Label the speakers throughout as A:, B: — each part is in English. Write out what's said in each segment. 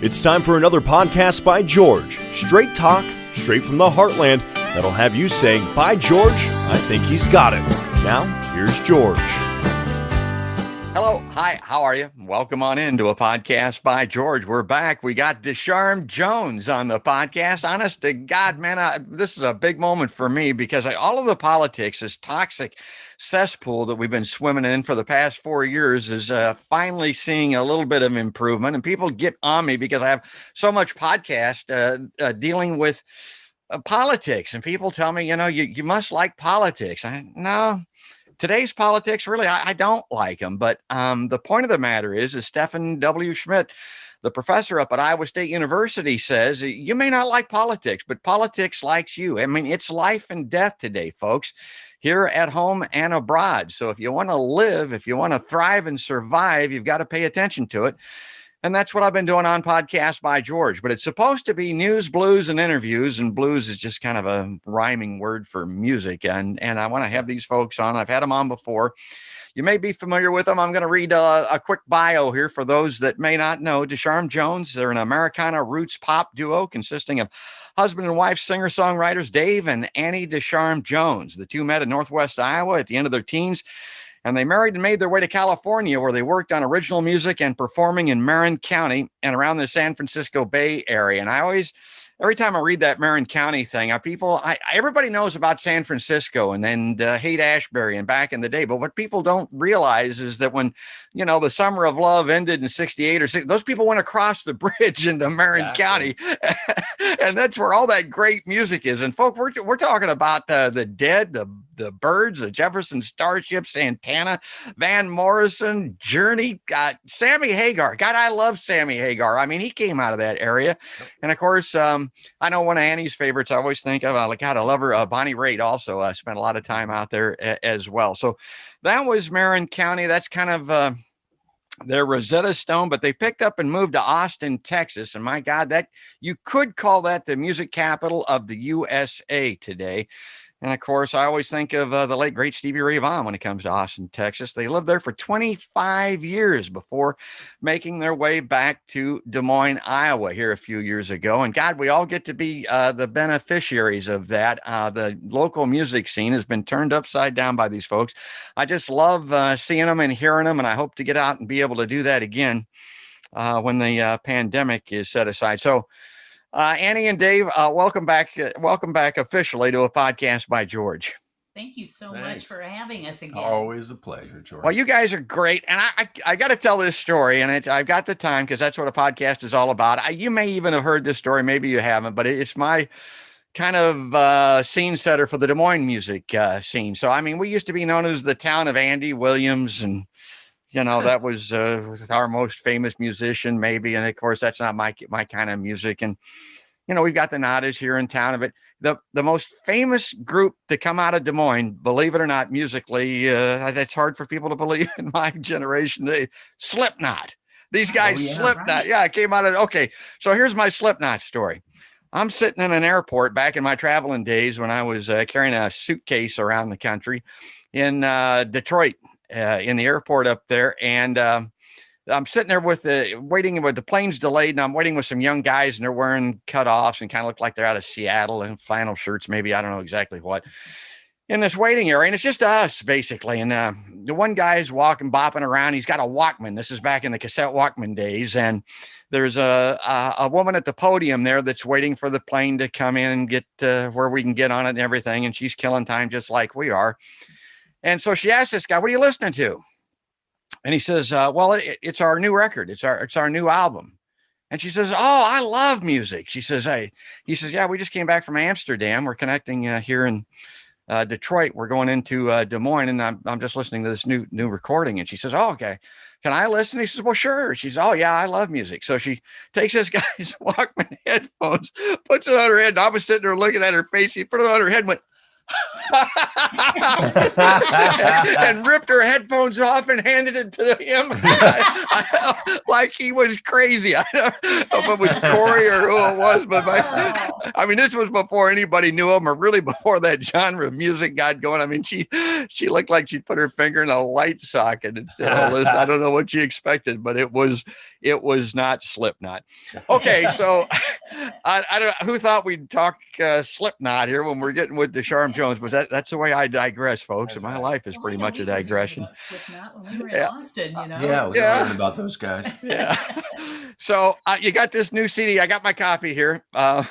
A: It's time for another podcast by George. Straight talk, straight from the heartland, that'll have you saying, "By George, I think he's got it." Now, here's George.
B: Hello. Hi. How are you? Welcome on into a podcast by George. We're back. We got Desharm Jones on the podcast. Honest to God, man, this is a big moment for me because all of the politics, this toxic cesspool that we've been swimming in for the past 4 years is finally seeing a little bit of improvement. And people get on me because I have so much podcast dealing with politics. And people tell me, you must like politics. No. Today's politics, really, I don't like them. But the point of the matter is Stephen W. Schmidt, the professor up at Iowa State University, says you may not like politics, but politics likes you. I mean, it's life and death today, folks, here at home and abroad. So if you want to live, if you want to thrive and survive, you've got to pay attention to it. And that's what I've been doing on Podcast by George. But it's supposed to be news, blues, and interviews. And blues is just kind of a rhyming word for music. And I want to have these folks on. I've had them on before. You may be familiar with them. I'm going to read a quick bio here for those that may not know. Desharm Jones, they're an Americana roots pop duo consisting of husband and wife singer-songwriters Dave and Annie Desharm Jones. The two met in Northwest Iowa at the end of their teens. And they married and made their way to California, where they worked on original music and performing in Marin County and around the San Francisco Bay Area. And every time I read that Marin County thing, everybody knows about San Francisco and then Haight-Ashbury and back in the day. But what people don't realize is that when, the Summer of Love ended in 68 or 60, those people went across the bridge into Marin County. And that's where all that great music is. And folks, we're talking about the Dead, the Byrds, the Jefferson Starship, Santana, Van Morrison, Journey, Sammy Hagar. God, I love Sammy Hagar. I mean, he came out of that area. And of course, I know one of Annie's favorites I always think of, God, I love her, Bonnie Raitt also spent a lot of time out there as well. So that was Marin County. That's kind of their Rosetta Stone, but they picked up and moved to Austin, Texas. And my God, that you could call that the music capital of the USA today. And of course, I always think of the late, great Stevie Ray Vaughan when it comes to Austin, Texas. They lived there for 25 years before making their way back to Des Moines, Iowa here a few years ago. And God, we all get to be the beneficiaries of that. The local music scene has been turned upside down by these folks. I just love seeing them and hearing them, and I hope to get out and be able to do that again when the pandemic is set aside. So, Annie and Dave, welcome back officially to a podcast by George.
C: Thank you so much for having us again.
D: Always a pleasure, George.
B: Well, you guys are great. And I got to tell this story, and I've got the time because that's what a podcast is all about. You may even have heard this story. Maybe you haven't, but it's my kind of scene setter for the Des Moines music scene. So, I mean, we used to be known as the town of Andy Williams, and that was our most famous musician, maybe. And of course, that's not my kind of music. And, we've got the Nadas here in town of it. The most famous group to come out of Des Moines, believe it or not, musically, it's hard for people to believe in my generation. Slipknot. These guys, Slipknot. Right. Yeah, it came out of, okay. So here's my Slipknot story. I'm sitting in an airport back in my traveling days when I was carrying a suitcase around the country in Detroit. In the airport up there, and I'm sitting there waiting with the plane's delayed, and I'm waiting with some young guys, and they're wearing cutoffs and kind of look like they're out of Seattle and flannel shirts, maybe, I don't know exactly what, in this waiting area, and it's just us basically. And the one guy is bopping around. He's got a Walkman. This is back in the cassette Walkman days, and there's a woman at the podium there that's waiting for the plane to come in and get where we can get on it and everything, and she's killing time just like we are. And so she asked this guy, "What are you listening to?" And he says, "Well, it's our new record. It's our new album." And she says, "Oh, I love music." She says, he says, "Yeah, we just came back from Amsterdam. We're connecting here in Detroit. We're going into Des Moines, and I'm just listening to this new recording." And she says, "Oh, okay. Can I listen?" He says, "Well, sure." She's, "Oh yeah, I love music." So she takes this guy's Walkman headphones, puts it on her head. And I was sitting there looking at her face. She put it on her head and went, and ripped her headphones off and handed it to him like he was crazy. I don't know if it was Corey or who it was, but I mean, this was before anybody knew him, or really before that genre of music got going. I mean, she looked like she'd put her finger in a light socket instead of listening. I don't know what she expected, but it was not Slipknot. Okay, so I don't know who thought we'd talk Slipknot here when we're getting with Desharm Jones, but that's the way I digress, folks. And my life is pretty much a digression.
C: Slipknot when we were in Austin, you know.
D: Yeah, we learned about those guys.
B: Yeah. So you got this new CD. I got my copy here, and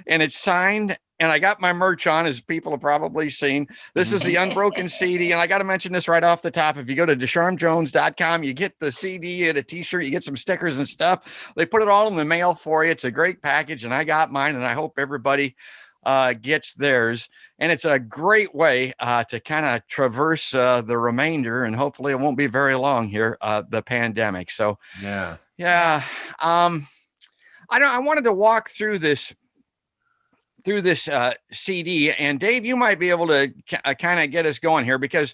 B: it's signed. And I got my merch on, as people have probably seen. This is the Unbroken CD. And I got to mention this right off the top. If you go to DesharmJones.com, you get the CD and a t-shirt, you get some stickers and stuff. They put it all in the mail for you. It's a great package. And I got mine, and I hope everybody gets theirs. And it's a great way to kind of traverse the remainder. And hopefully it won't be very long here, the pandemic. So, yeah. I wanted to walk through this CD, and Dave, you might be able to kind of get us going here, because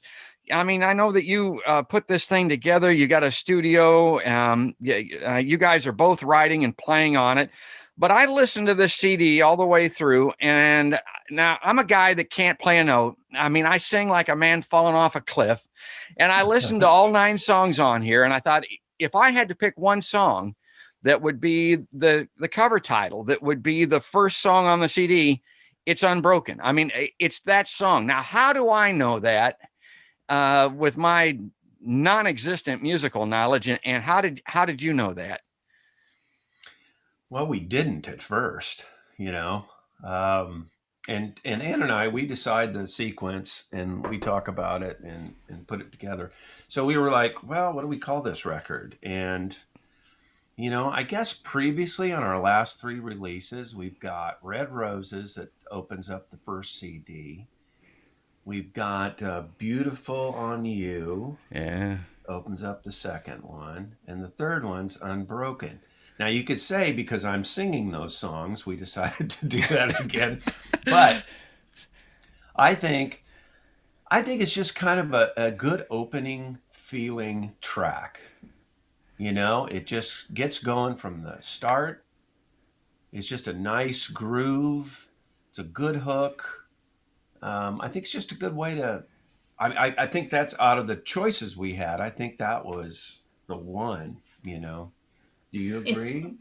B: I mean, I know that you put this thing together. You got a studio. You guys are both writing and playing on it, but I listened to this CD all the way through, and now I'm a guy that can't play a note. I mean, I sing like a man falling off a cliff, and I listened to all 9 songs on here, and I thought, if I had to pick one song that would be the cover title, that would be the first song on the CD, it's Unbroken. I mean, it's that song. Now, how do I know that with my non-existent musical knowledge? And how did you know that?
D: Well, we didn't at first, you know. And Ann and I, we decide the sequence and we talk about it and put it together. So we were like, well, what do we call this record? And you know, I guess previously on our last 3 releases, we've got Red Roses that opens up the first CD. We've got Beautiful on You.
B: Yeah.
D: Opens up the second one. And the third one's Unbroken. Now, you could say because I'm singing those songs, we decided to do that again. But I think it's just kind of a good opening feeling track. You know, it just gets going from the start. It's just a nice groove. It's a good hook. I think it's just a good way to, I think that's out of the choices we had. I think that was the one, you know. Do you agree?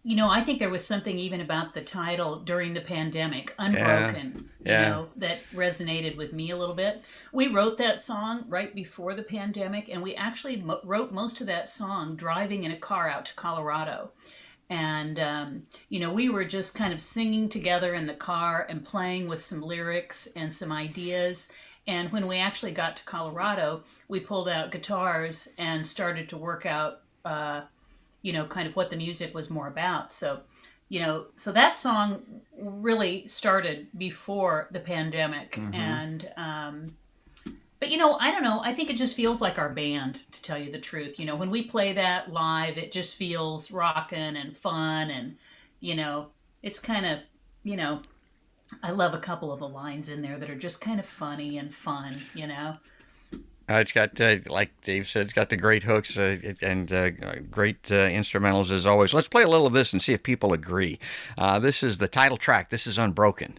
C: You know, I think there was something even about the title during the pandemic, Unbroken, you know, that resonated with me a little bit. We wrote that song right before the pandemic, and we actually wrote most of that song driving in a car out to Colorado. And, you know, we were just kind of singing together in the car and playing with some lyrics and some ideas. And when we actually got to Colorado, we pulled out guitars and started to work out you know, kind of what the music was more about. So, you know, so that song really started before the pandemic. Mm-hmm. And, but, you know, I don't know. I think it just feels like our band, to tell you the truth. You know, when we play that live, it just feels rocking and fun. And, you know, it's kind of, you know, I love a couple of the lines in there that are just kind of funny and fun, you know.
B: It's got, like Dave said, it's got the great hooks and great instrumentals as always. Let's play a little of this and see if people agree. This is the title track. This is Unbroken.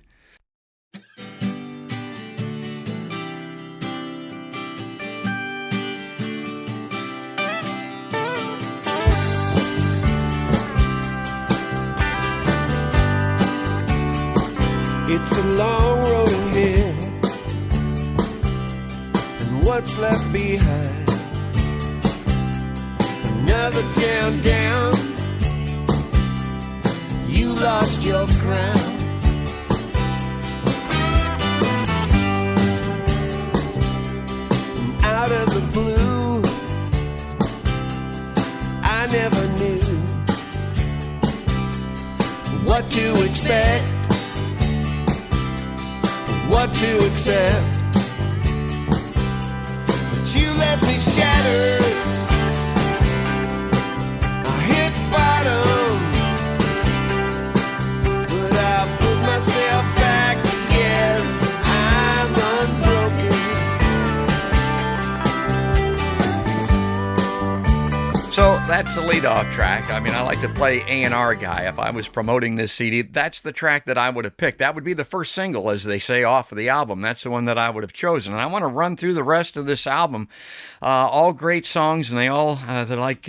E: It's a long road ahead, what's left behind? Another town down, you lost your crown. Out of the blue, I never knew what to expect, what to accept. You left me shattered, I hit bottom, but I put myself back together.
B: So that's the leadoff track. I mean, I like to play A&R guy. If I was promoting this CD, that's the track that I would have picked. That would be the first single, as they say, off of the album. That's the one that I would have chosen. And I want to run through the rest of this album. All great songs, and they all, they're like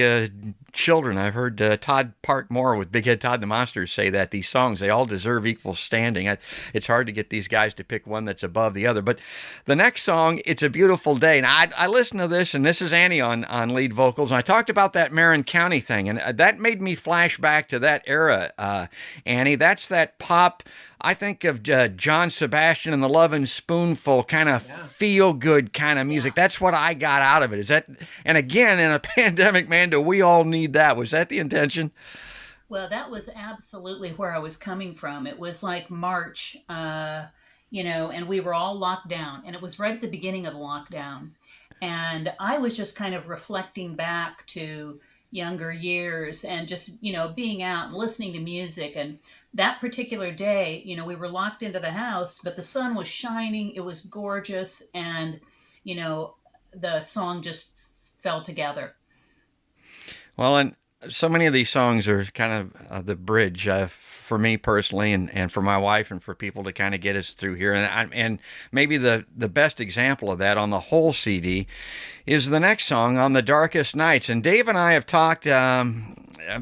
B: children. I've heard Todd Parkmore with Big Head Todd the Monsters say that these songs, they all deserve equal standing. It's hard to get these guys to pick one that's above the other. But the next song, It's a Beautiful Day. And I listened to this, and this is Annie on lead vocals. And I talked about that Marin County thing, and that made me flash back to that era, Annie. That's that pop. I think of John Sebastian and the Lovin' Spoonful kind of feel-good kind of music. Yeah. That's what I got out of it. Is that? And again, in a pandemic, man, do we all need that? Was that the intention?
C: Well, that was absolutely where I was coming from. It was like March, and we were all locked down. And it was right at the beginning of the lockdown. And I was just kind of reflecting back to younger years and just, being out and listening to music. And that particular day, we were locked into the house, but the sun was shining. It was gorgeous. And, the song just fell together. Well,
B: and so many of these songs are kind of the bridge for me personally, and for my wife, and for people to kind of get us through here. And maybe the best example of that on the whole CD is the next song, On the Darkest Nights. And Dave and I have talked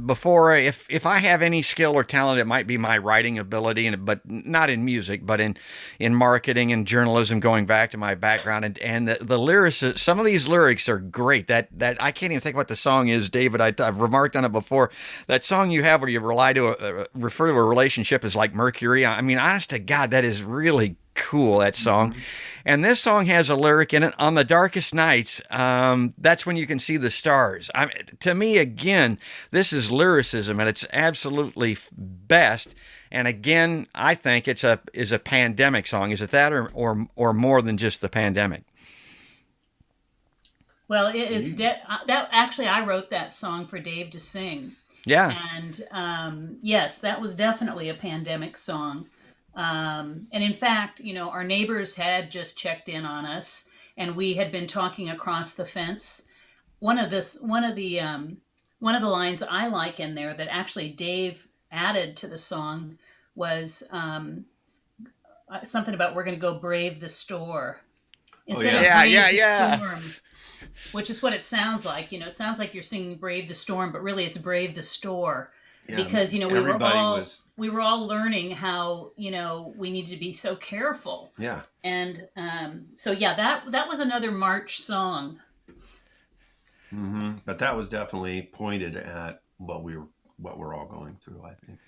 B: before. If I have any skill or talent, it might be my writing ability, but not in music, but in marketing and journalism, going back to my background. And the lyrics, some of these lyrics are great. That I can't even think what the song is, David. I've remarked on it before. That song you have where you refer to a relationship as like Mercury. I mean, honest to God, that is really cool, that song. Mm-hmm. And this song has a lyric in it, On the Darkest Nights, that's when you can see the stars. To me, again, this is lyricism at its absolutely best. And again, I think is a pandemic song. Is it that or more than just the pandemic?
C: Well, it's that actually I wrote that song for Dave to sing.
B: Yeah.
C: And yes, that was definitely a pandemic song. And in fact, our neighbors had just checked in on us, and we had been talking across the fence. One of the lines I like in there that actually Dave added to the song was something about we're going to go brave the store instead of brave the storm, which is what it sounds like. It sounds like you're singing brave the storm, but really it's brave the store. Yeah, because we were all learning how we needed to be so careful.
D: Yeah.
C: And that was another March song.
D: Mm-hmm. But that was definitely pointed at what we're all going through, I think.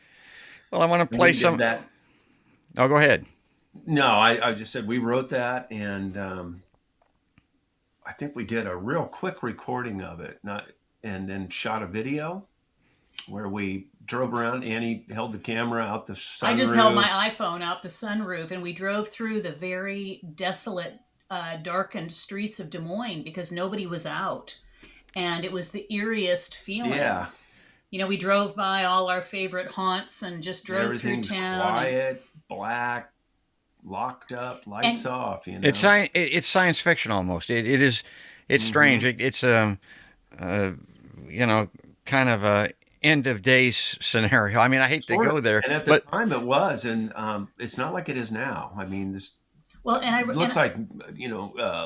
B: Well, I want to play some.
D: That.
B: Oh, go ahead.
D: No, I just said we wrote that, and I think we did a real quick recording of it, and then shot a video. Where we drove around. Annie held the camera out the sunroof.
C: I just held my iPhone out the sunroof, and we drove through the very desolate, darkened streets of Des Moines because nobody was out. And it was the eeriest feeling.
D: Yeah.
C: We drove by all our favorite haunts and just drove through town.
D: Quiet, black, locked up, lights off.
B: It's science fiction almost. It's strange. It's kind of a end of days scenario. I mean, I hate to go there,
D: and at the time it was, and it's not like it is now. I mean, this looks like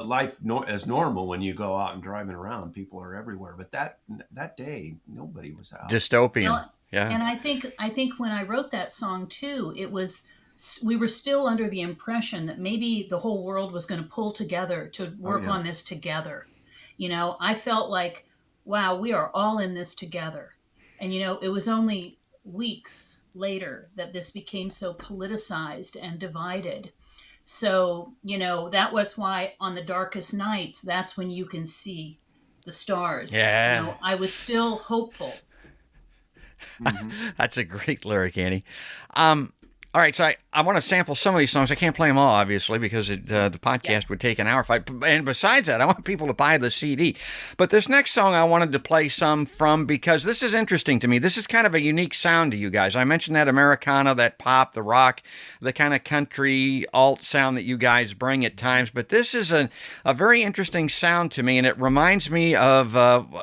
D: life as normal when you go out and driving around. People are everywhere, but that day nobody was out.
B: Dystopian. Well, yeah.
C: And I think when I wrote that song too, we were still under the impression that maybe the whole world was going to pull together to work on this together. I felt like, wow, we are all in this together. And, it was only weeks later that this became so politicized and divided. So, that was why on the darkest nights, that's when you can see the stars.
B: Yeah.
C: I was still hopeful.
B: Mm-hmm. That's a great lyric, Annie. All right, so I want to sample some of these songs. I can't play them all, obviously, because the podcast would take an hour. And besides that, I want people to buy the CD. But this next song I wanted to play some from because this is interesting to me. This is kind of a unique sound to you guys. I mentioned that Americana, that pop, the rock, the kind of country alt sound that you guys bring at times. But this is a very interesting sound to me, and it reminds me of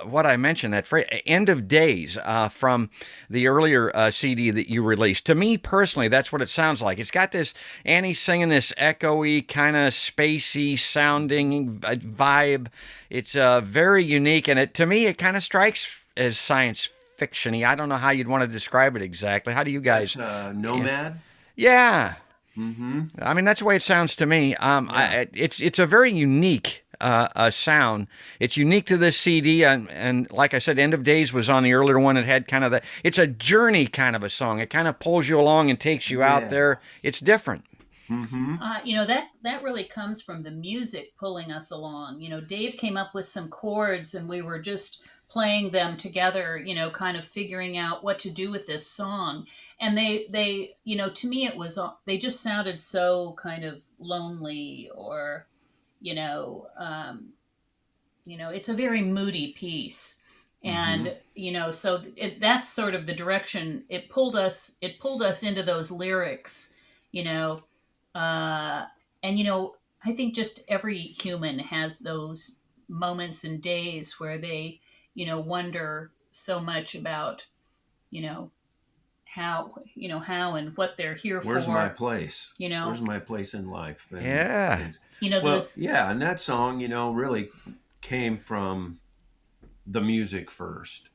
B: what I mentioned, that phrase, End of Days from the earlier CD that you released. To me personally, that's what it sounds like. It's got this, Annie singing this echoey, kind of spacey sounding vibe. It's very unique, and to me, it kind of strikes as science fiction-y. I don't know how you'd want to describe it exactly. How do you guys?
D: Nomad?
B: Yeah.
D: Mm-hmm.
B: I mean, that's the way it sounds to me. It's a very unique sound. It's unique to this CD, and like I said, End of Days was on the earlier one. It had kind of it's a journey kind of a song. It kind of pulls you along and takes you out there. It's different.
D: Mm-hmm.
C: That really comes from the music pulling us along. Dave came up with some chords, and we were just playing them together, kind of figuring out what to do with this song. And they to me, it was, they just sounded so kind of lonely, or it's a very moody piece. And, so that's sort of the direction it pulled us into those lyrics, and, I think just every human has those moments and days where they, wonder so much about, how and what they're here
D: Where's
C: for.
D: my place? Where's my place in life? And and that song, really came from the music first.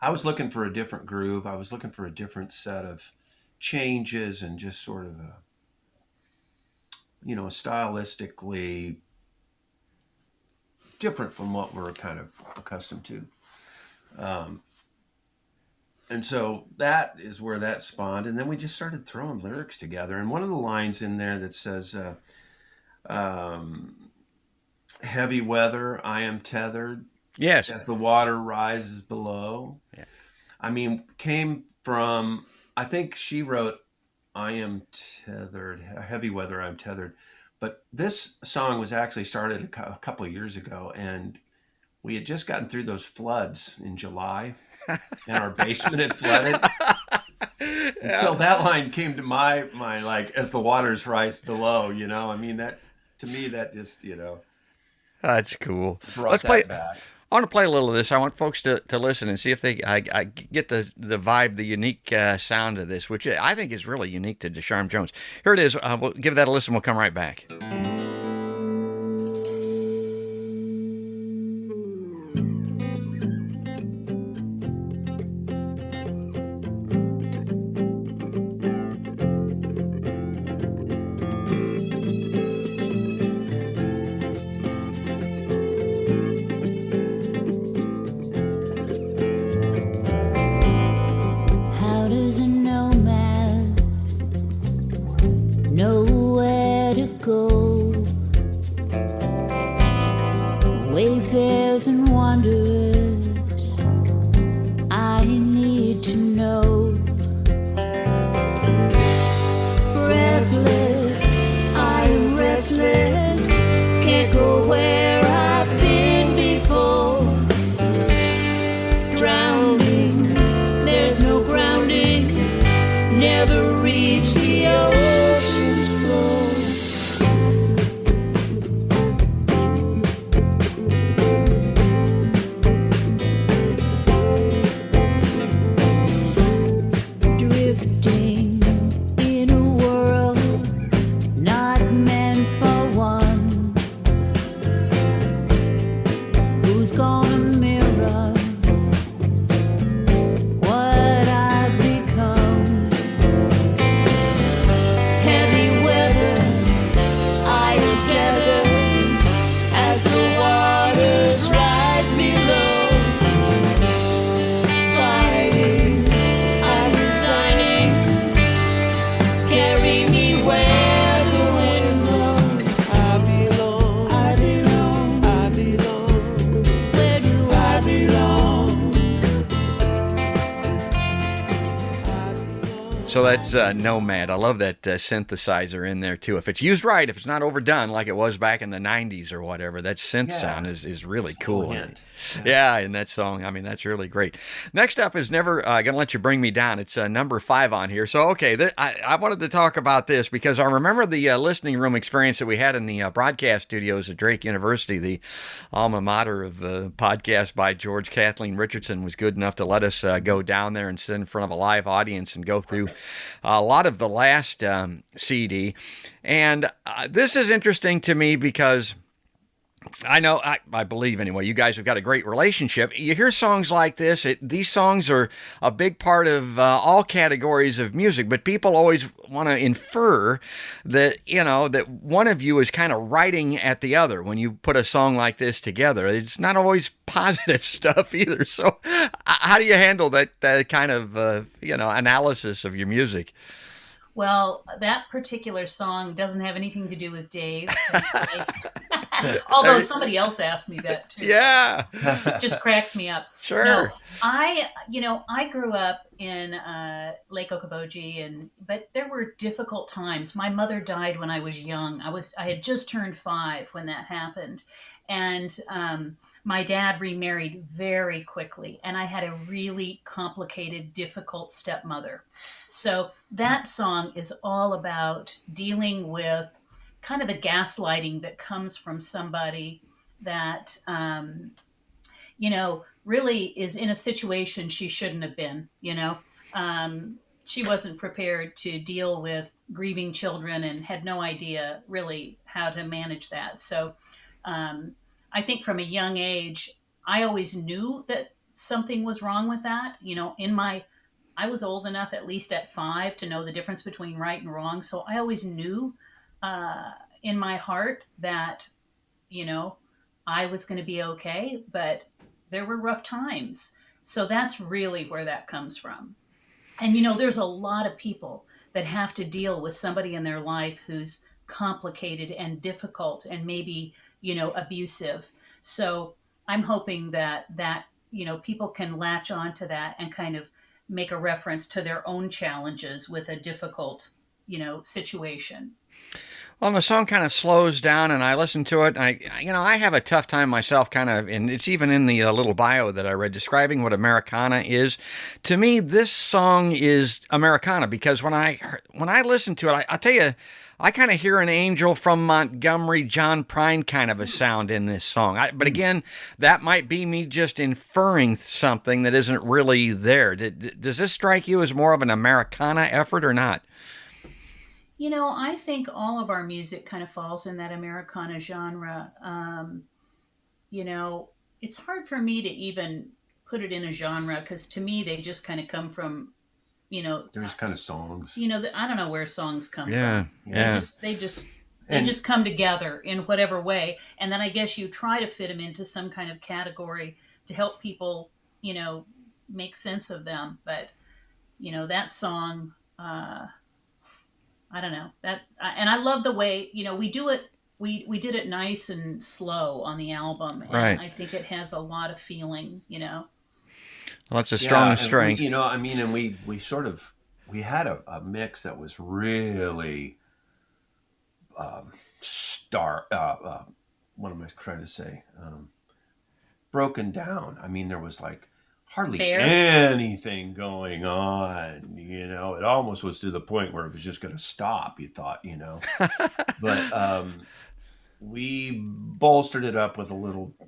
D: I was looking for a different groove. I was looking for a different set of changes, and just sort of stylistically different from what we're kind of accustomed to. And so that is where that spawned. And then we just started throwing lyrics together. And one of the lines in there that says, heavy weather, I am tethered.
B: Yes.
D: As the water rises below.
B: Yeah.
D: I mean, came from, I think she wrote, I am tethered, heavy weather, I'm tethered. But this song was actually started a couple of years ago, and we had just gotten through those floods in July, and our basement had flooded. And so that line came to my mind, like, as the waters rise below, I mean, that, to me, that just,
B: That's cool.
D: Brought that back.
B: I want to play a little of this. I want folks to listen and see if they I get the vibe, the unique sound of this, which I think is really unique to Desharm Jones. Here it is. We'll give that a listen. We'll come right back.
F: Nowhere to go.
B: So that's Nomad. I love that synthesizer in there too. If it's used right, if it's not overdone like it was back in the 90s or whatever, that synth sound is really cool. Yeah, in that song. I mean, that's really great. Next up is Never Gonna Let You Bring Me Down. It's number 5 on here. So, okay, I wanted to talk about this because I remember the listening room experience that we had in the broadcast studios at Drake University, the alma mater of Podcast by George. Kathleen Richardson was good enough to let us go down there and sit in front of a live audience and go through a lot of the last CD. And this is interesting to me because I know, I believe anyway, you guys have got a great relationship. You hear songs like this, these songs are a big part of all categories of music, but people always want to infer that, that one of you is kind of writing at the other when you put a song like this together. It's not always positive stuff either. So how do you handle that kind of, analysis of your music?
C: Well, that particular song doesn't have anything to do with Dave. Although somebody else asked me that too.
B: Yeah.
C: Just cracks me up.
B: Sure.
C: No, I grew up in Lake Okoboji, but there were difficult times. My mother died when I was young. I had just turned 5 when that happened. And my dad remarried very quickly, and I had a really complicated, difficult stepmother. So that song is all about dealing with kind of the gaslighting that comes from somebody that, really is in a situation she shouldn't have been, She wasn't prepared to deal with grieving children and had no idea really how to manage that. So I think from a young age, I always knew that something was wrong with that. I was old enough, at least at 5, to know the difference between right and wrong. So I always knew in my heart that, I was going to be okay, but there were rough times. So that's really where that comes from. And, there's a lot of people that have to deal with somebody in their life who's complicated and difficult and maybe, abusive. So I'm hoping that, people can latch onto that and kind of make a reference to their own challenges with a difficult, situation.
B: Well, the song kind of slows down, and I listen to it. And I have a tough time myself, kind of, and it's even in the little bio that I read describing what Americana is. To me, this song is Americana because when I listen to it, I tell you, I kind of hear an Angel from Montgomery, John Prine kind of a sound in this song. But again, that might be me just inferring something that isn't really there. Does this strike you as more of an Americana effort or not?
C: I think all of our music kind of falls in that Americana genre. It's hard for me to even put it in a genre because to me, they just kind of come from,
D: There's kind of songs.
C: I don't know where songs come
B: from.
C: Yeah. They just come together in whatever way. And then I guess you try to fit them into some kind of category to help people, make sense of them. But, that song, I don't know that, and I love the way we do it. We did it nice and slow on the album, and
B: right.
C: I think it has a lot of feeling.
B: Well, it's a strong strength.
D: And we had a mix that was really what am I trying to say? Broken down. I mean, there was like hardly anything going on, it almost was to the point where it was just going to stop, you thought, but we bolstered it up with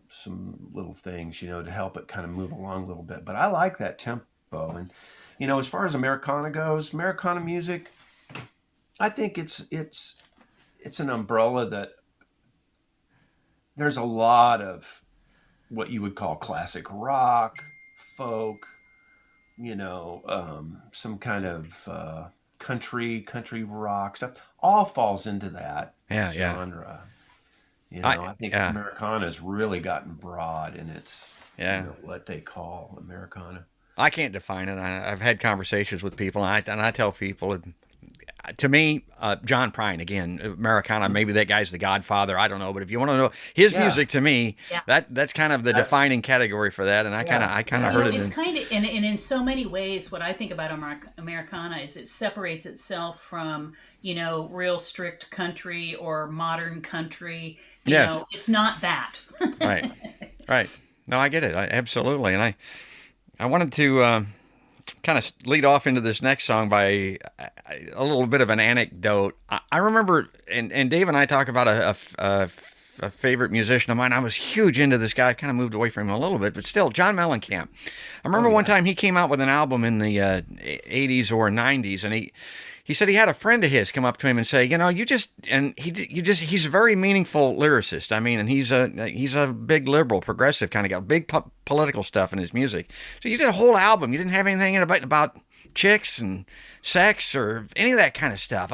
D: some little things, to help it kind of move along a little bit. But I like that tempo. And, as far as Americana goes, Americana music, I think it's an umbrella that there's a lot of what you would call classic rock, folk, some kind of country rock stuff, all falls into that genre. I think Americana has really gotten broad in its what they call Americana.
B: I can't define it. I've had conversations with people, and I tell people to me, John Prine again, Americana. Maybe that guy's the Godfather. I don't know, but if you want to know his music, to me, that's kind of the defining category for that. And I kind of heard it.
C: It's kind of, and in so many ways, what I think about Americana is it separates itself from real strict country or modern country. You know, it's not that.
B: Right, right. No, I get it. Absolutely, and I wanted to. Kind of lead off into this next song by a little bit of an anecdote. I remember, and Dave and I talk about a favorite musician of mine. I was huge into this guy. I kind of moved away from him a little bit, but still, John Mellencamp. I remember one time he came out with an album in the 80s or 90s, and he said he had a friend of his come up to him and say, he's a very meaningful lyricist. I mean, and he's a big liberal, progressive kind of guy, big political stuff in his music. So you did a whole album. You didn't have anything in about chicks and sex or any of that kind of stuff.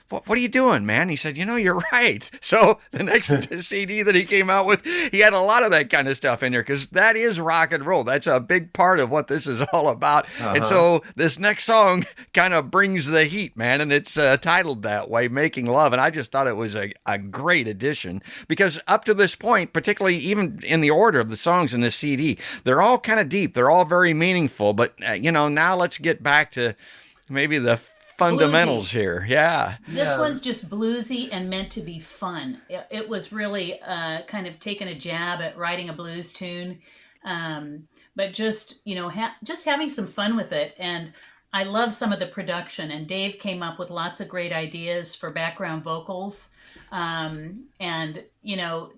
B: What are you doing, man? He said, you're right. So the next CD that he came out with, he had a lot of that kind of stuff in there because that is rock and roll. That's a big part of what this is all about. And so this next song kind of brings the heat, man. And it's titled that way, Making Love. And I just thought it was a great addition because up to this point, particularly even in the order of the songs in this CD, they're all kind of deep. They're all very meaningful. But, now let's get back to maybe the fundamentals bluesy. Here. Yeah.
C: This one's just bluesy and meant to be fun. It was really kind of taking a jab at writing a blues tune, but just just having some fun with it. And I love some of the production. And Dave came up with lots of great ideas for background vocals. And the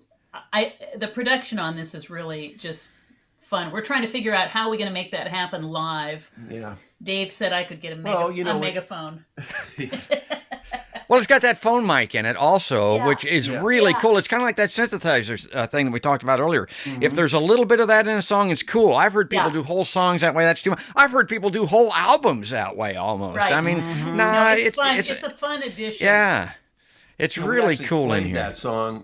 C: production on this is really just fun. We're trying to figure out how we're going to make that happen live. Yeah. Dave said I could get a megaphone.
B: Well, it's got that phone mic in it also, which is really cool. It's kind of like that synthesizer thing that we talked about earlier. Mm-hmm. If there's a little bit of that in a song, it's cool. I've heard people do whole songs that way. That's too much. I've heard people do whole albums that way almost. Right. I mean,
C: it's fun. It's a fun addition.
B: Yeah. It's really cool in here.
D: That song,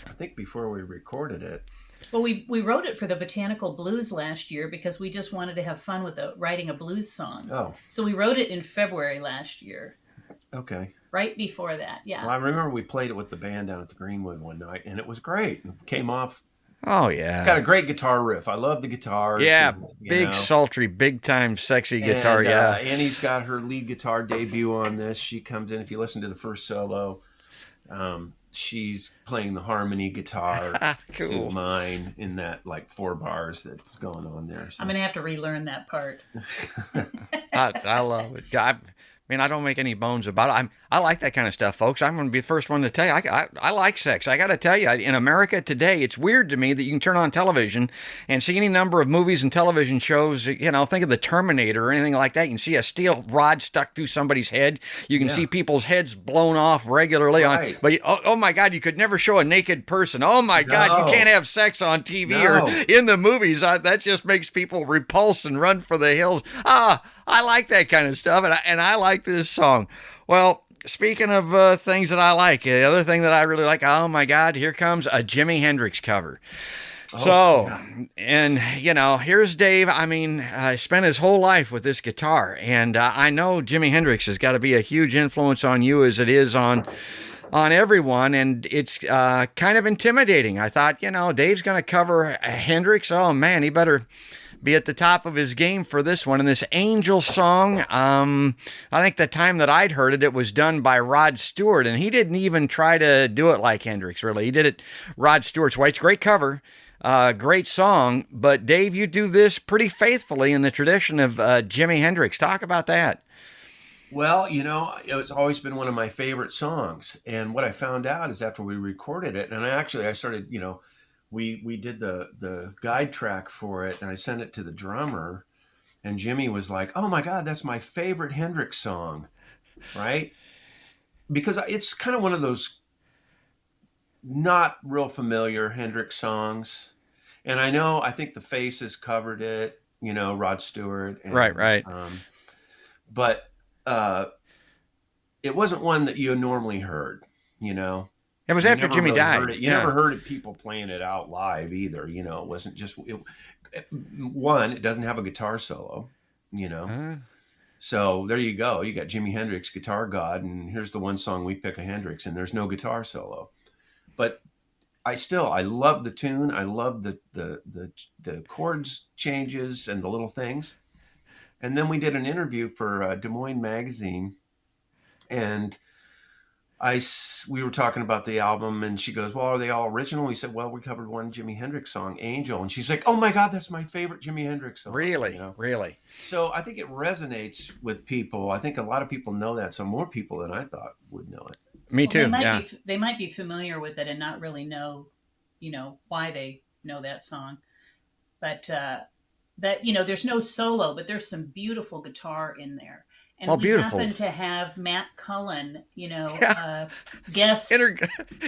D: I think before we recorded it.
C: Well, we wrote it for the Botanical Blues last year because we just wanted to have fun with writing a blues song. Oh. So we wrote it in February last year.
D: Okay.
C: Right before that, yeah.
D: Well, I remember we played it with the band down at the Greenwood one night, and it was great. It came off.
B: Oh, yeah.
D: It's got a great guitar riff. I love the guitars.
B: Yeah, big, sultry, big-time, sexy guitar,
D: Annie's got her lead guitar debut on this. She comes in, if you listen to the first solo, she's playing the harmony guitar to mine in that 4 bars that's going on there. So.
C: I'm going to have to relearn that part.
B: I love it. I don't make any bones about it. I like that kind of stuff, folks. I'm going to be the first one to tell you. I like sex. I got to tell you, in America today, it's weird to me that you can turn on television and see any number of movies and television shows. Think of the Terminator or anything like that. You can see a steel rod stuck through somebody's head. You can see people's heads blown off regularly.
D: Right.
B: But oh my God, you could never show a naked person. Oh my God, you can't have sex on TV or in the movies. That just makes people repulse and run for the hills. I like that kind of stuff, and I like this song. Well, speaking of things that I like, the other thing that I really like, oh my God, here comes a Jimi Hendrix cover. And here's Dave. I spent his whole life with this guitar, and I know Jimi Hendrix has got to be a huge influence on you as it is on everyone, and it's kind of intimidating. I thought, Dave's going to cover Hendrix. Oh man, he better be at the top of his game for this one. And this Angel song, I think the time that I'd heard it, it was done by Rod Stewart, and he didn't even try to do it like Hendrix, really. He did it Rod Stewart's way. It's a great cover, great song, but Dave, you do this pretty faithfully in the tradition of Jimi Hendrix. Talk about that.
D: Well, it's always been one of my favorite songs, and what I found out is after we recorded it, and I started, we did the guide track for it, and I sent it to the drummer, and Jimmy was like, "Oh my God, that's my favorite Hendrix song," right? Because it's kind of one of those not real familiar Hendrix songs, and I think the Faces covered it, Rod Stewart, and,
B: right.
D: But it wasn't one that you normally heard,
B: It was after Jimmy died.
D: You never heard people playing it out live either. It wasn't just one. It doesn't have a guitar solo. So there you go. You got Jimi Hendrix, Guitar God, and here's the one song we pick of Hendrix, and there's no guitar solo. But I love the tune. I love the chords changes and the little things. And then we did an interview for Des Moines Magazine, and we were talking about the album, and she goes, well, are they all original? We said, well, we covered one Jimi Hendrix song, Angel. And she's like, oh my God, that's my favorite Jimi Hendrix song.
B: Really?
D: You know?
B: Really?
D: So I think it resonates with people. I think a lot of people know that. So more people than I thought would know it.
B: Me too.
C: They might be familiar with it and not really know, why they know that song. But there's no solo, but there's some beautiful guitar in there. And we
B: beautiful.
C: happen to have Matt Cullen, guest.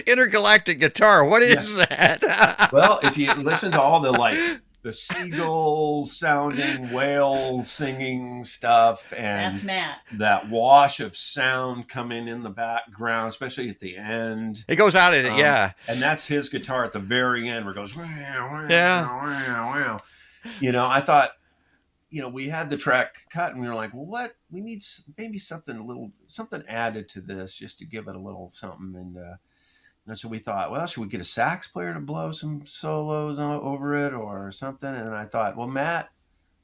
B: Intergalactic guitar. What is that?
D: Well, if you listen to all the seagull sounding, whale singing stuff, and
C: that's Matt.
D: That wash of sound coming in the background, especially at the end.
B: It goes out at it, yeah.
D: And that's his guitar at the very end where it goes, wow, wow,
B: yeah.
D: wow, wow. I thought, we had the track cut and we were like, well, what? We need maybe something added to this just to give it a little something. And so we thought, well, should we get a sax player to blow some solos over it or something? And I thought, well, Matt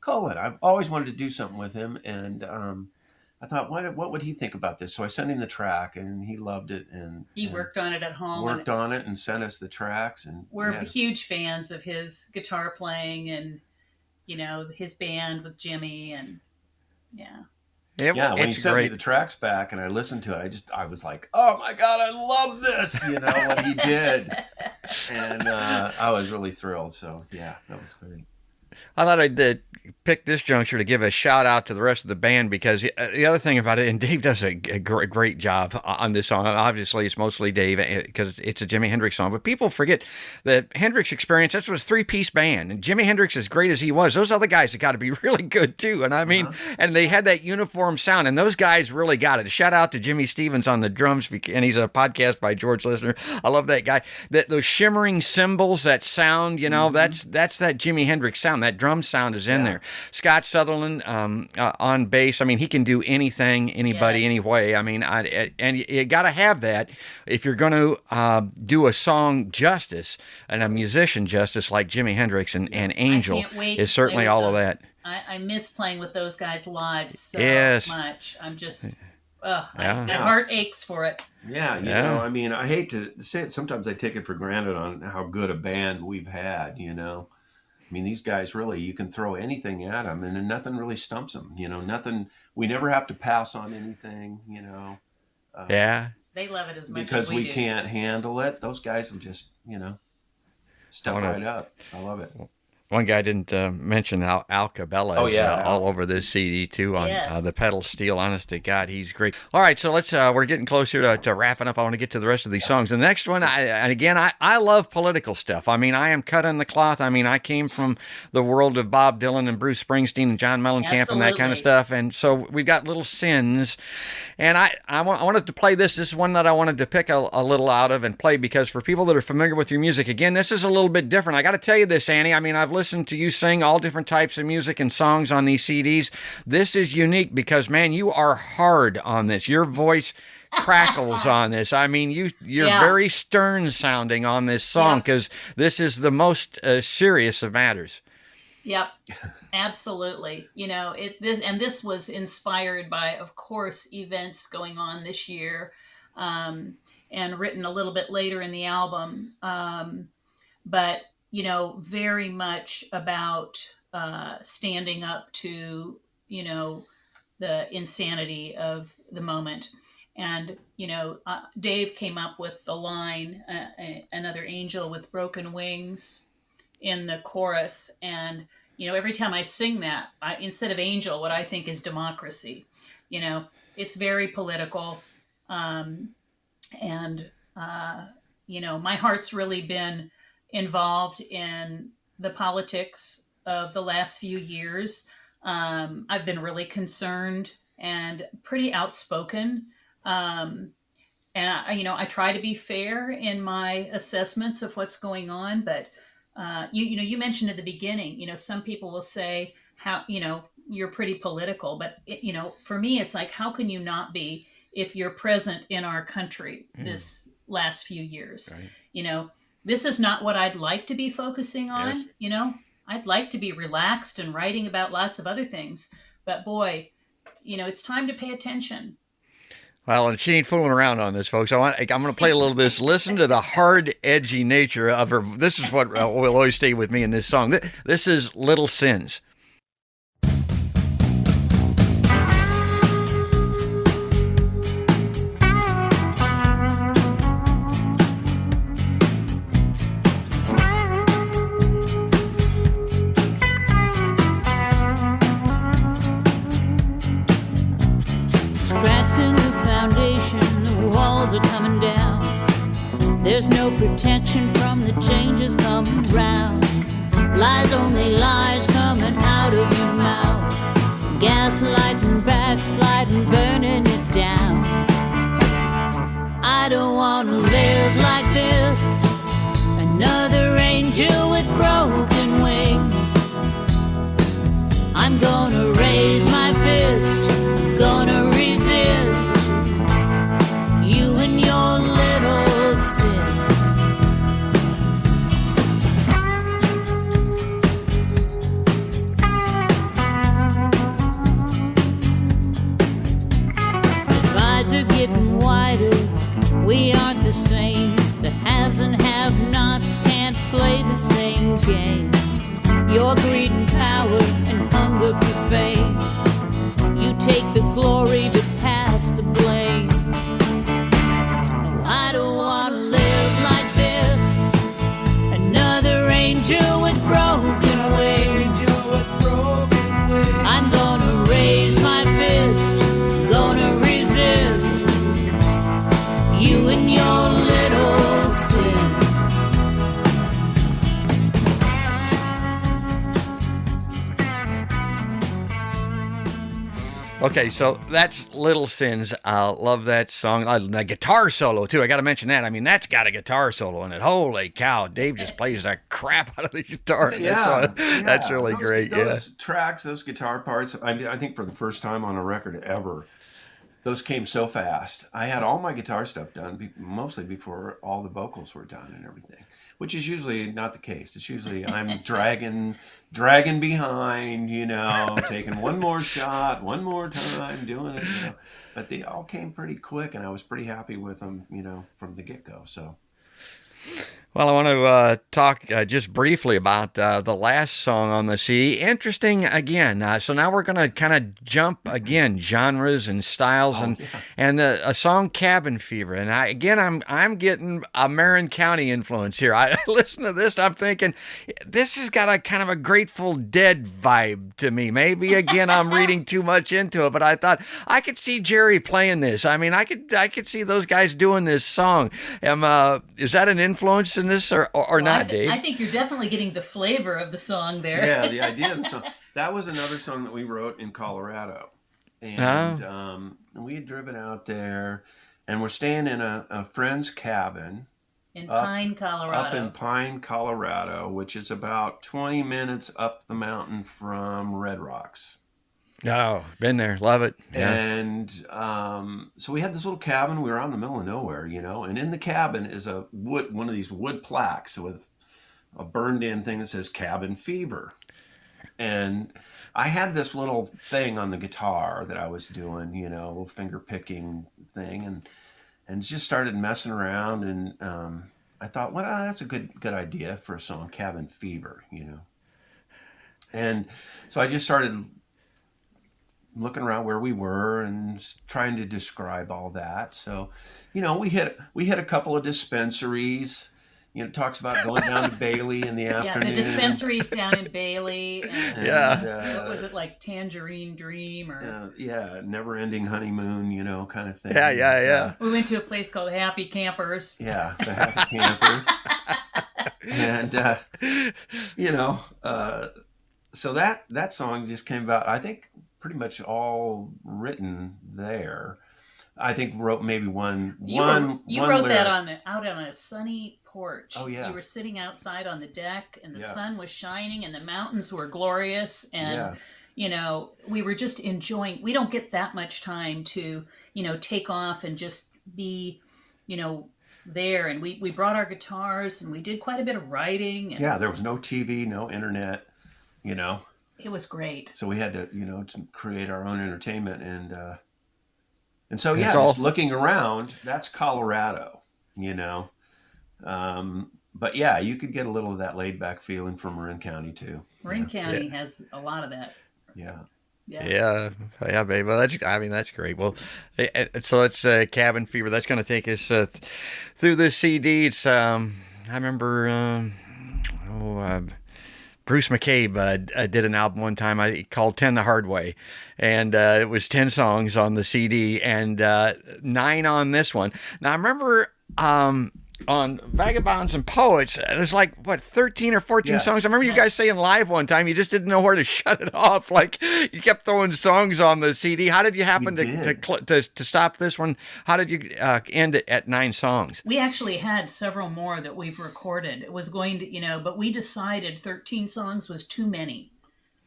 D: Cullen, I've always wanted to do something with him. And I thought, what would he think about this? So I sent him the track and he loved it. And
C: he worked on it at home.
D: Worked on it and sent us the tracks. And
C: we're huge fans of his guitar playing and, his band with Jimmy and
D: when he sent me the tracks back and I listened to it, I was like, oh my God, I love this, what he did. And I was really thrilled. So yeah, that was great.
B: I thought I'd pick this juncture to give a shout out to the rest of the band because the other thing about it, and Dave does a great job on this song. Obviously, it's mostly Dave because it's a Jimi Hendrix song, but people forget that Hendrix Experience, that was a 3-piece band. And Jimi Hendrix, as great as he was, those other guys have got to be really good too. And I mean, and they had that uniform sound, and those guys really got it. Shout out to Jimmy Stevens on the drums, and he's a podcast by George listener. I love that guy. Those shimmering cymbals, that sound, that's that Jimi Hendrix sound. That drum sound is in there. Scott Sutherland on bass. I mean, he can do anything, anybody, any way. I mean, and you got to have that if you're going to do a song justice and a musician justice like JimiHendrix and Angel is certainly all of that.
C: I miss playing with those guys live so much. I'm just, my heart aches for it.
D: Yeah, you know, I mean, I hate to say it. Sometimes I take it for granted on how good a band we've had, I mean, these guys really, you can throw anything at them and nothing really stumps them, nothing. We never have to pass on anything,
C: They love it as much
D: because
C: as we
D: do. Can't handle it. Those guys will just, step right up. I love it.
B: One guy didn't mention Al Cabela is all over this CD too on the pedal steel. Honest to God, he's great. All right, so let's. We're getting closer to wrapping up. I want to get to the rest of these songs. The next one, I love political stuff. I mean, I am cut in the cloth. I mean, I came from the world of Bob Dylan and Bruce Springsteen and John Mellencamp and that kind of stuff. And so we've got Little Sins, and I wanted to play this. This is one that I wanted to pick a little out of and play because for people that are familiar with your music, again, this is a little bit different. I got to tell you this, Annie. I mean, I've listened to you sing all different types of music and songs on these CDs. This is unique because, man, you are hard on this. Your voice crackles on this. I mean, you're very stern sounding on this song because this is the most serious of matters.
C: Yep, absolutely. This was inspired by, of course, events going on this year, and written a little bit later in the album. But very much about standing up to, the insanity of the moment. And, Dave came up with the line, another angel with broken wings in the chorus. And, every time I sing that, instead of angel, what I think is democracy. It's very political. My heart's really been involved in the politics of the last few years. I've been really concerned and pretty outspoken. And I try to be fair in my assessments of what's going on, but you mentioned at the beginning, some people will say how, you're pretty political, but for me, it's like, how can you not be if you're present in our country this last few years?
B: Right.
C: This is not what I'd like to be focusing on.
B: Yes.
C: I'd like to be relaxed and writing about lots of other things, but boy, it's time to pay attention.
B: Well, and she ain't fooling around on this, folks. I'm going to play a little of this. Listen to the hard, edgy nature of her. This is what will always stay with me in this song. This is Little Sins.
F: There's no protection from the changes coming round. Lies, only lies coming out of your mouth. Gaslighting, backsliding, burning it down. I don't wanna live like this. Another angel with broken wings. I'm gonna raise my fist, gonna resist you and your little sins. Divides are getting wider, we aren't the same. The haves and have-nots can't play the same game. Your greed and power and hunger for fame, you take the glory to pass the blame. Oh, I don't want to live like this. Another angel with broken wings. I'm gonna raise my fist, gonna resist you and your little sins.
B: Okay, so that's Little Sins. I love that song. The guitar solo, too. I got to mention that. I mean, that's got a guitar solo in it. Holy cow. Dave just plays the crap out of the guitar in that song. That's really great.
D: Those tracks, those guitar parts, I think for the first time on a record ever, those came so fast. I had all my guitar stuff done, mostly before all the vocals were done and everything, which is usually not the case. It's usually I'm dragging behind, taking one more shot, one more time, doing it. But they all came pretty quick, and I was pretty happy with them, from the get-go. So.
B: Well, I want to talk just briefly about the last song on the CD. Interesting again. So now we're going to kind of jump again genres and styles, and a song "Cabin Fever." And I'm getting a Marin County influence here. I listen to this, I'm thinking this has got a kind of a Grateful Dead vibe to me. Maybe again I'm reading too much into it, but I thought I could see Jerry playing this. I mean, I could see those guys doing this song. Is that an influence in this or not, Dave?
C: I think you're definitely getting the flavor of the song there.
D: Yeah, the idea of the song. That was another song that we wrote in Colorado. And we had driven out there, and we're staying in a friend's cabin.
C: In Pine, Colorado.
D: Up in Pine, Colorado, which is about 20 minutes up the mountain from Red Rocks.
B: Oh, been there. Love it. Yeah.
D: And so we had this little cabin. We were out in the middle of nowhere, and in the cabin is one of these wood plaques with a burned in thing that says Cabin Fever. And I had this little thing on the guitar that I was doing, a little finger picking thing, and just started messing around. And I thought, well, that's a good idea for a song, Cabin Fever, And so I just started looking around where we were and trying to describe all that. So, we hit a couple of dispensaries. It talks about going down to Bailey in the afternoon.
C: Yeah, the dispensaries down in Bailey. And, what was it, like Tangerine Dream or?
D: Never Ending Honeymoon, kind of thing.
B: Yeah.
C: We went to a place called Happy Campers.
D: Yeah, the Happy Camper. And so that song just came about, I think, pretty much all written there. I think wrote maybe one.
C: You wrote
D: lyric.
C: that out on a sunny porch.
D: Oh yeah.
C: You were sitting outside on the deck, and the sun was shining, and the mountains were glorious, and we were just enjoying. We don't get that much time to, take off and just be, there. And we brought our guitars and we did quite a bit of writing. And
D: Yeah, there was no TV, no internet,
C: it was great.
D: so we had to, to create our own entertainment. And so,
B: It's
D: yeah,
B: all-
D: just looking around, that's Colorado, But yeah, you could get a little of that laid back feeling from Marin County too.
C: Marin County has a lot of that.
D: Yeah.
B: Yeah, babe. Well, that's great. Well, so it's Cabin Fever. That's going to take us through this CD. It's I remember Bruce McCabe did an album one time called 10 the Hard Way, and it was 10 songs on the CD and 9 on this one. Now I remember on Vagabonds and Poets, there's 13 or 14
D: Yeah.
B: songs. I remember you guys saying live one time you just didn't know where to shut it off. Like you kept throwing songs on the CD. How did you happen
D: We
B: to stop this one? How did you end it at 9 songs?
C: We actually had several more that we've recorded. It was going to, but we decided 13 songs was too many.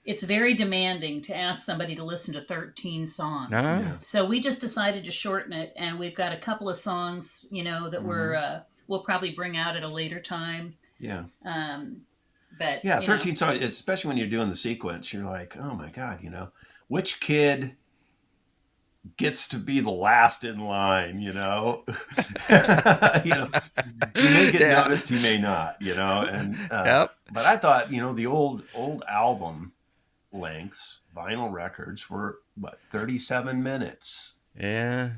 C: It's very demanding to ask somebody to listen to 13 songs.
B: Ah.
C: So we just decided to shorten it, and we've got a couple of songs, that we'll probably bring out at a later time.
D: Yeah.
C: But
D: Yeah, 13 songs, especially when you're doing the sequence, you're like, oh my God, which kid gets to be the last in line, You may get noticed, you may not, and
B: Yep.
D: but I thought, the old album lengths, vinyl records were 37 minutes,
B: Yeah.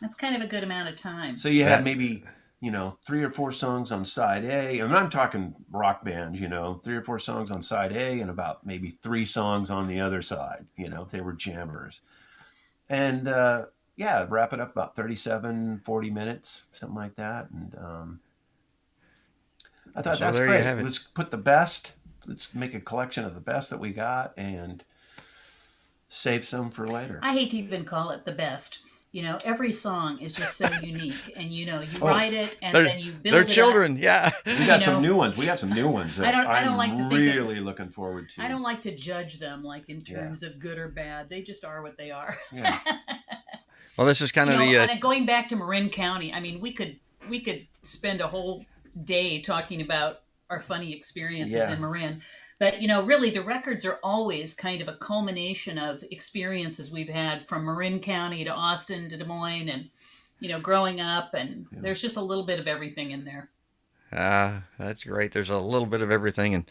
C: that's kind of a good amount of time.
D: So you had maybe, 3 or 4 songs on side A. And I'm talking rock bands, 3 or 4 songs on side A and about maybe 3 songs on the other side, if they were jammers. And wrap it up about 37, 40 minutes, something like that. And I thought,
B: So
D: that's
B: there you
D: great.
B: have it.
D: Let's put the best, let's make a collection of the best that we got and save some for later.
C: I hate to even call it the best. Every song is just so unique, and you write it and then you build
B: They're
C: it
B: children, yeah.
D: We got some new ones. We got some new ones that
C: I don't
D: I'm
C: like to think
D: really looking forward to.
C: I don't like to judge them in terms of good or bad. They just are what they are.
D: Yeah.
B: Well, this is kind of
C: And going back to Marin County, we could spend a whole day talking about our funny experiences in Marin. But, really the records are always kind of a culmination of experiences we've had from Marin County to Austin to Des Moines and, growing up. And there's just a little bit of everything in there.
B: That's great. There's a little bit of everything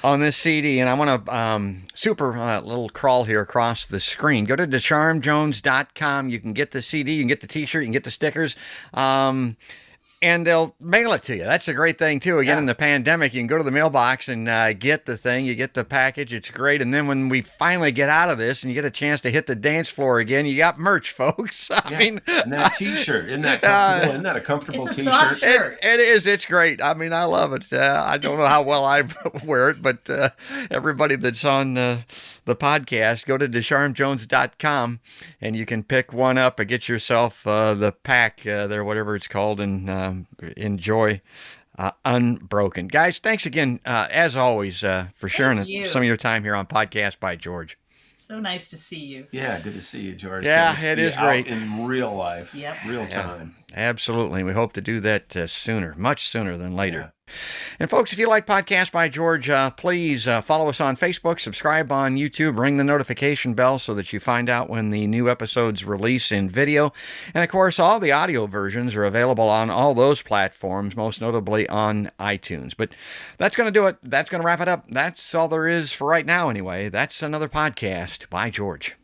B: on this CD, and I want to little crawl here across the screen. Go to DeSharmJones.com. You can get the CD, you can get the T-shirt, you can get the stickers. And they'll mail it to you. That's a great thing, too. Again, in the pandemic, you can go to the mailbox and get the thing. You get the package. It's great. And then when we finally get out of this and you get a chance to hit the dance floor again, you got merch, folks. I mean,
D: and that T-shirt, isn't that comfortable? Isn't that a comfortable
C: It's a
D: T-shirt?
C: soft shirt.
B: it is. It's great. I mean, I love it. I don't know how well I wear it, but everybody that's on the podcast, go to DeSharmJones.com and you can pick one up and get yourself the pack there, whatever it's called, and enjoy Unbroken. Guys, thanks again, as always, for sharing
C: you.
B: some of your time here on Podcast by George.
C: So nice to see you.
D: Yeah, good to see you, George.
B: Yeah,
D: Good to
B: it
D: be
B: is
D: out
B: great.
D: in real life,
C: Yep.
D: real time.
B: Absolutely. We hope to do that sooner, much sooner than later. And folks, if you like Podcast by George, please follow us on Facebook, subscribe on YouTube, ring the notification bell so that you find out when the new episodes release in video. And of course, all the audio versions are available on all those platforms, most notably on iTunes. But that's going to do it. That's going to wrap it up. That's all there is for right now anyway. That's another Podcast by George.